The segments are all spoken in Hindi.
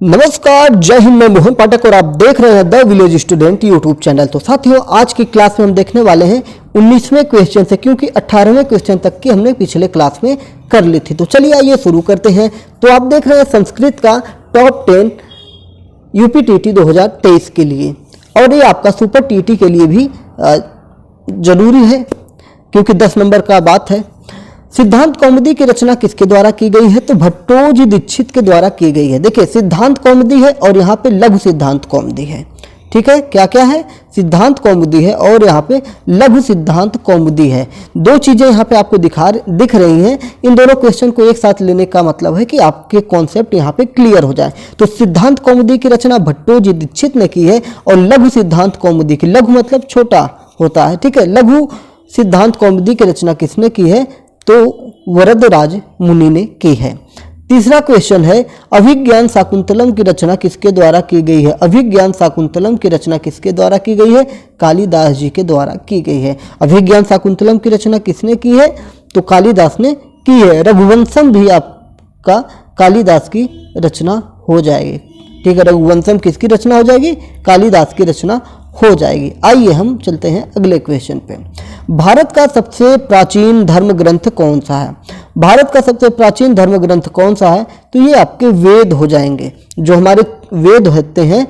नमस्कार, जय हिंद। मैं मोहन पाठक और आप देख रहे हैं the village student YouTube channel. तो साथियों, आज की क्लास में हम देखने वाले हैं 19वें क्वेश्चन से, क्योंकि 18वें क्वेश्चन तक की हमने पिछले क्लास में कर ली थी। तो चलिए आइए शुरू करते हैं। तो आप देख रहे हैं संस्कृत का टॉप 10 यूपीटीटी 2023 के लिए, और ये आपका सुपर टीटी के लिए भी जरूरी है, क्योंकि 10 नंबर का बात है। सिद्धांत कौमुदी की रचना किसके द्वारा की गई है? तो भट्टोजी दीक्षित के द्वारा की गई है। देखिए, सिद्धांत कौमुदी है और यहाँ पे लघु सिद्धांत कौमुदी है। ठीक है, क्या क्या है? सिद्धांत कौमुदी है और यहाँ पे लघु सिद्धांत कौमुदी है। दो चीजें यहाँ पे आपको दिख रही हैं। इन दोनों क्वेश्चन को एक साथ लेने का मतलब है कि आपके कॉन्सेप्ट यहाँ पे क्लियर हो जाए। तो सिद्धांत कौमुदी की रचना भट्टोजी दीक्षित ने की है, और लघु सिद्धांत कौमुदी की, लघु मतलब छोटा होता है, ठीक है, लघु सिद्धांत कौमुदी की रचना किसने की है? तो वरदराज मुनि ने की है। तीसरा क्वेश्चन है, अभिज्ञान शाकुंतलम की रचना किसके द्वारा की गई है? अभिज्ञान शाकुंतलम की रचना किसके द्वारा की गई है? कालिदास जी के द्वारा की गई है। अभिज्ञान शाकुंतलम की रचना किसने की है? तो कालिदास ने की है। रघुवंशम भी आपका कालिदास की रचना हो जाएगी। ठीक है, रघुवंशम किसकी रचना हो जाएगी? कालिदास की रचना हो जाएगी। आइए हम चलते हैं अगले क्वेश्चन पे। भारत का सबसे प्राचीन धर्म ग्रंथ कौन सा है? भारत का सबसे प्राचीन धर्म ग्रंथ कौन सा है? तो ये आपके वेद हो जाएंगे। जो हमारे वेद होते हैं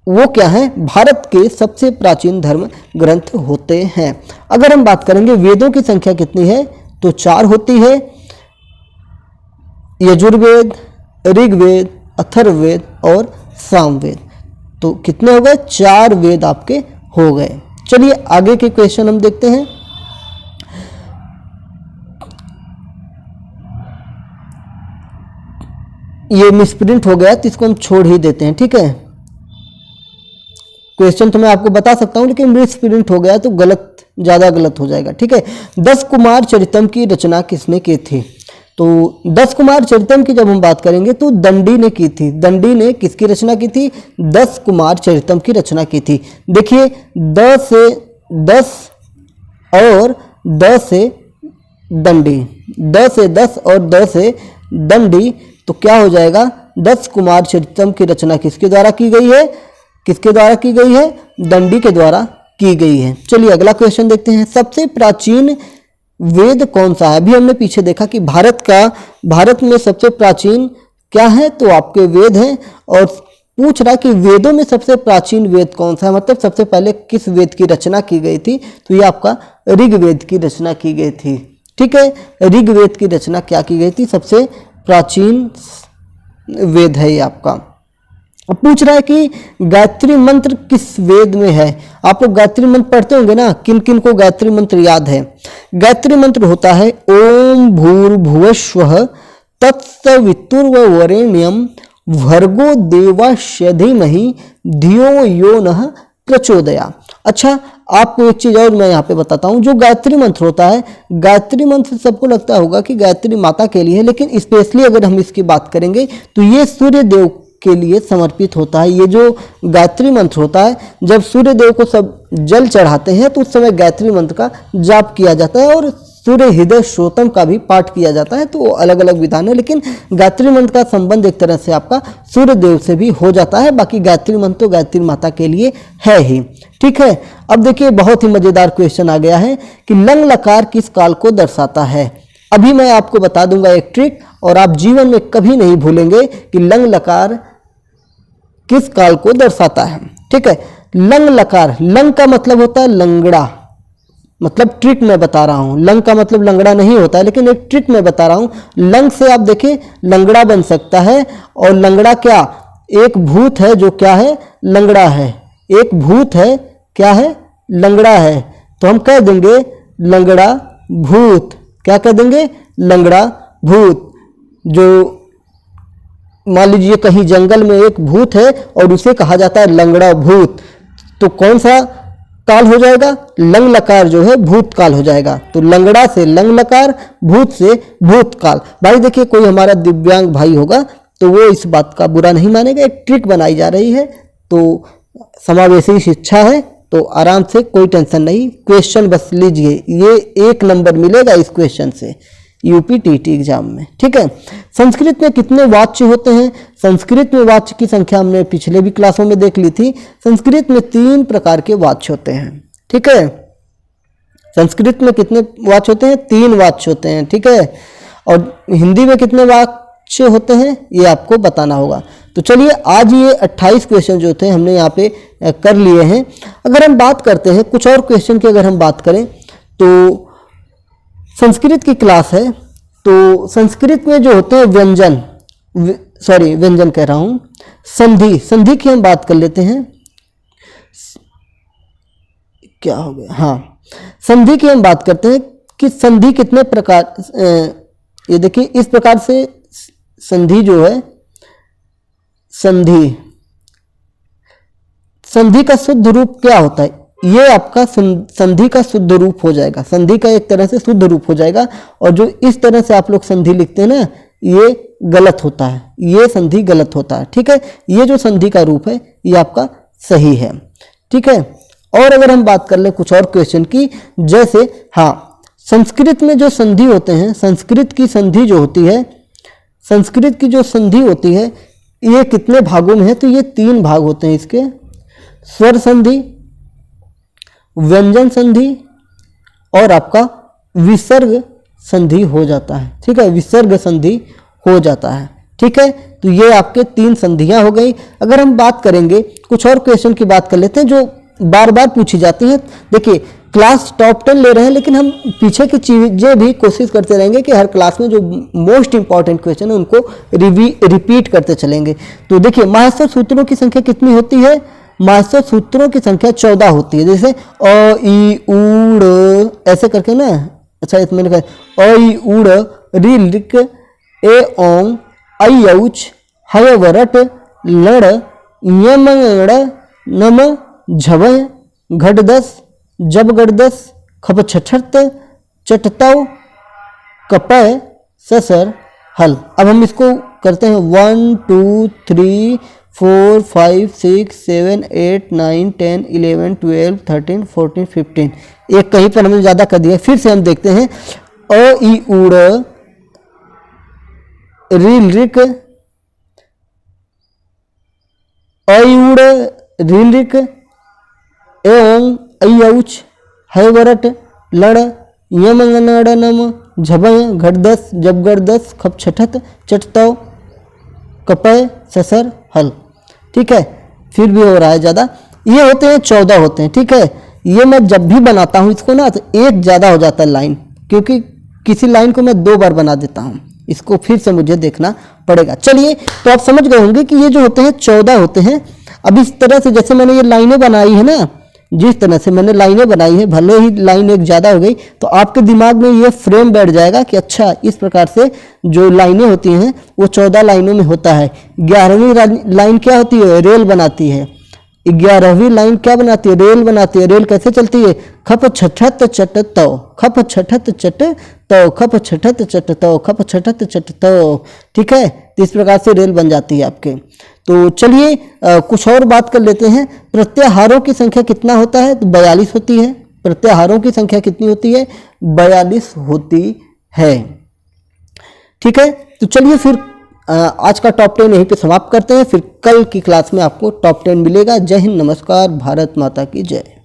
वो क्या है? भारत के सबसे प्राचीन धर्म ग्रंथ होते हैं। अगर हम बात करेंगे वेदों की संख्या कितनी है, तो 4 होती है। यजुर्वेद, ऋग्वेद, अथर्ववेद और सामवेद। तो कितने हो गए? 4 वेद आपके हो गए। चलिए आगे के क्वेश्चन हम देखते हैं। ये मिसप्रिंट हो गया तो इसको हम छोड़ ही देते हैं। ठीक है, क्वेश्चन तो मैं आपको बता सकता हूं, लेकिन मिसप्रिंट हो गया तो ज्यादा गलत हो जाएगा। ठीक है, 10 कुमार चरितम की रचना किसने की थी? तो 10 कुमार चरितम की जब हम बात करेंगे तो दंडी ने की थी। दंडी ने किसकी रचना की थी? 10 कुमार चरितम की रचना की थी। देखिए, 10 से 10 और 10 से दंडी, 10 से 10 और 10 से दंडी, तो क्या हो जाएगा? 10 कुमार चरितम की रचना किसके द्वारा की गई है? किसके द्वारा की गई है? दंडी के द्वारा की गई है। चलिए अगला क्वेश्चन देखते हैं। सबसे प्राचीन वेद कौन सा है? अभी हमने पीछे देखा कि भारत में सबसे प्राचीन क्या है? तो आपके वेद हैं, और पूछ रहा है कि वेदों में सबसे प्राचीन वेद कौन सा है, मतलब सबसे पहले किस वेद की रचना की गई थी? तो ये आपका ऋग्वेद की रचना की गई थी। ठीक है, ऋग्वेद की रचना क्या की गई थी? सबसे प्राचीन वेद है ये आपका। पूछ रहा है कि गायत्री मंत्र किस वेद में है? आप लोग गायत्री मंत्र पढ़ते होंगे ना, किन किन को गायत्री मंत्र याद है? गायत्री मंत्र होता है ओम भूर्भुवस्वः तत्सवितुर्वरेण्यं भर्गो देवस्य धीमहि धियो यो नः प्रचोदयात्। अच्छा, आपको एक चीज और मैं यहाँ पे बताता हूँ। जो गायत्री मंत्र होता है, गायत्री मंत्र सबको लगता होगा कि गायत्री माता के लिए है, लेकिन स्पेशली अगर हम इसकी बात करेंगे तो ये सूर्य देव के लिए समर्पित होता है। ये जो गायत्री मंत्र होता है, जब सूर्य देव को सब जल चढ़ाते हैं तो उस समय गायत्री मंत्र का जाप किया जाता है, और सूर्य हृदय श्रोतम का भी पाठ किया जाता है। तो अलग अलग विधान है, लेकिन गायत्री मंत्र का संबंध एक तरह से आपका सूर्य देव से भी हो जाता है। बाकी गायत्री मंत्र तो गायत्री माता के लिए है ही। ठीक है, अब देखिए बहुत ही मजेदार क्वेश्चन आ गया है कि लंग लकार किस काल को दर्शाता है? अभी मैं आपको बता दूंगा एक ट्रिक, और आप जीवन में कभी नहीं भूलेंगे कि लंग लकार किस काल को दर्शाता है। ठीक है, लंग लकार, लंग का मतलब होता है लंगड़ा, मतलब ट्रिक मैं बता रहा हूं। लंग का मतलब लंगड़ा नहीं होता है, लेकिन एक ट्रिक मैं बता रहा हूं। लंग से आप देखिए लंगड़ा बन सकता है, और लंगड़ा क्या? एक भूत है जो क्या है? लंगड़ा है। एक भूत है, क्या है? लंगड़ा है। तो हम कह देंगे लंगड़ा भूत। क्या कह देंगे? लंगड़ा भूत। जो मान लीजिए कहीं जंगल में एक भूत है और उसे कहा जाता है लंगड़ा भूत, तो कौन सा काल हो जाएगा? लंग लकार जो है भूत काल हो जाएगा। तो लंगड़ा से लंग लकार, भूत से भूत काल। भाई देखिए, कोई हमारा दिव्यांग भाई होगा तो वो इस बात का बुरा नहीं मानेगा, एक ट्रिक बनाई जा रही है। तो समावेशी शिक्षा है, तो आराम से, कोई टेंशन नहीं। क्वेश्चन बस लीजिए, ये 1 नंबर मिलेगा इस क्वेश्चन से। यूपीटीटी एग्जाम में। ठीक है, संस्कृत में कितने वाच्य होते हैं? संस्कृत में वाच्य की संख्या हमने पिछले भी क्लासों में देख ली थी। संस्कृत में 3 प्रकार के वाच्य होते हैं। ठीक है, संस्कृत में कितने वाच्य होते हैं? 3 वाच्य होते हैं। ठीक है, और हिंदी में कितने वाच्य होते हैं ये आपको बताना होगा। तो चलिए आज ये 28 क्वेश्चन जो थे हमने यहाँ पे कर लिए हैं। अगर हम बात करते हैं कुछ और क्वेश्चन की, अगर हम बात करें तो संस्कृत की क्लास है, तो संस्कृत में जो होते हैं व्यंजन, व्यंजन कह रहा हूं, संधि की हम बात कर लेते हैं। क्या हो गया? हाँ, संधि की हम बात करते हैं कि संधि कितने प्रकार, ये देखिए इस प्रकार से संधि जो है, संधि का शुद्ध रूप क्या होता है? ये आपका संधि का शुद्ध रूप हो जाएगा। संधि का एक तरह से शुद्ध रूप हो जाएगा, और जो इस तरह से आप लोग संधि लिखते हैं ना, ये गलत होता है, ये संधि गलत होता है। ठीक है, ये जो संधि का रूप है ये आपका सही है। ठीक है, और अगर हम बात कर लें कुछ और क्वेश्चन की, जैसे हाँ, संस्कृत में जो संधि होते हैं, संस्कृत की संधि जो होती है, संस्कृत की जो संधि होती है ये कितने भागों में है? तो ये 3 भाग होते हैं इसके, स्वर संधि, व्यंजन संधि और आपका विसर्ग संधि हो जाता है। ठीक है, विसर्ग संधि हो जाता है। ठीक है, तो ये आपके 3 संधियां हो गई। अगर हम बात करेंगे कुछ और क्वेश्चन की बात कर लेते हैं जो बार बार पूछी जाती हैं। देखिए क्लास टॉप 10 ले रहे हैं, लेकिन हम पीछे की चीजें भी कोशिश करते रहेंगे कि हर क्लास में जो मोस्ट इंपॉर्टेंट क्वेश्चन है उनको रिपीट करते चलेंगे। तो देखिए महास्वर सूत्रों की संख्या कितनी होती है? महास्वर सूत्रों की संख्या 14 होती है। जैसे अ ई ऊड़ ऐसे करके ना, अच्छा इसमें मैंने कहा अ ई ऊड़ ऋ लिक ए ओंग ऐ औच हय वरट लड़ यम नम झव घट 10 जब गढ़ 10 खप छठत चटतव कपय ससर हल। अब हम इसको करते हैं 1 2 3 4 5 6 7 8 9 10 11 12 13 14 15। एक कहीं पर हमने ज़्यादा कर दिया। फिर से हम देखते हैं अ ई ऊड़ रील रिक अ ई ऊड़ रील रिक एवं ऐ औच है वरट लड़ यम नड़ नम झबय घट 10 जब गढ़ 10 खप छठत चटतव कपय ससर हल। ठीक है, फिर भी हो रहा है ज़्यादा। ये होते हैं 14 होते हैं। ठीक है, ये मैं जब भी बनाता हूँ इसको ना, तो एक ज़्यादा हो जाता है लाइन, क्योंकि किसी लाइन को मैं 2 बार बना देता हूँ। इसको फिर से मुझे देखना पड़ेगा। चलिए, तो आप समझ गए होंगे कि ये जो होते हैं 14 होते हैं। अब इस तरह से जैसे मैंने ये लाइनें बनाई है ना, जिस तरह से मैंने लाइनें बनाई है, भले ही लाइन एक ज़्यादा हो गई, तो आपके दिमाग में ये फ्रेम बैठ जाएगा कि अच्छा इस प्रकार से जो लाइनें होती हैं वो 14 लाइनों में होता है। 11वीं लाइन क्या होती है? रेल बनाती है। 11वीं लाइन क्या बनाती है? रेल बनाती है। रेल कैसे चलती है? खप छठत चट तव, खप छठत चट तव, खप छठत चट तव, खप छठत चट तव। ठीक है, तो इस प्रकार से रेल बन जाती है आपके। तो चलिए कुछ और बात कर लेते हैं। प्रत्याहारों की संख्या कितना होता है? तो 42 होती है। प्रत्याहारों की संख्या कितनी होती है? 42 होती है। ठीक है, तो चलिए फिर आज का टॉप 10 यहीं पे समाप्त करते हैं। फिर कल की क्लास में आपको टॉप 10 मिलेगा। जय हिंद, नमस्कार, भारत माता की जय।